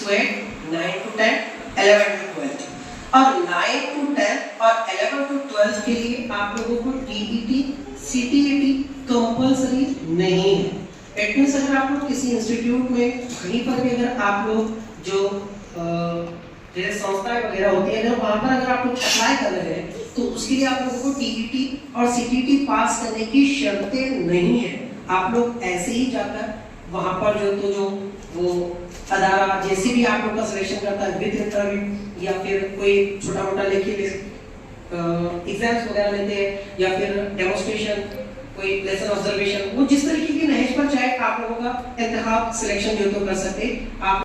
8, 9 to 10, 11 to 12 और 9 to 10 और 11 to 12 के लिए आप लोगों को TET, CTET कंपल्सरी नहीं है। इट मींस अगर आप लोग किसी इंस्टीट्यूट में कहीं पर भी अगर आप लोग जो जैसे संस्थाएं वगैरह होती है अगर वहाँ पर अगर आप लोग अप्लाई कर रहे हैं तो उसके लिए आप लोगों को TET और CTET पास करने की शर्तें नहीं है। आप लोग ऐसे ही जाकर वहाँ पर जो वो अदारा जैसे भी आप लोग का सिलेक्शन करता है विद इंटरव्यू या फिर कोई छोटा मोटा लिखित एग्जाम्स वगैरह लेते हैं या फिर डेमोन्स्ट्रेशन कोई लेसन ऑब्जर्वेशन वो जिस तरीके की नहज पर चाहे आप लोगों का इंतखाब सिलेक्शन जो तो कर सकते आप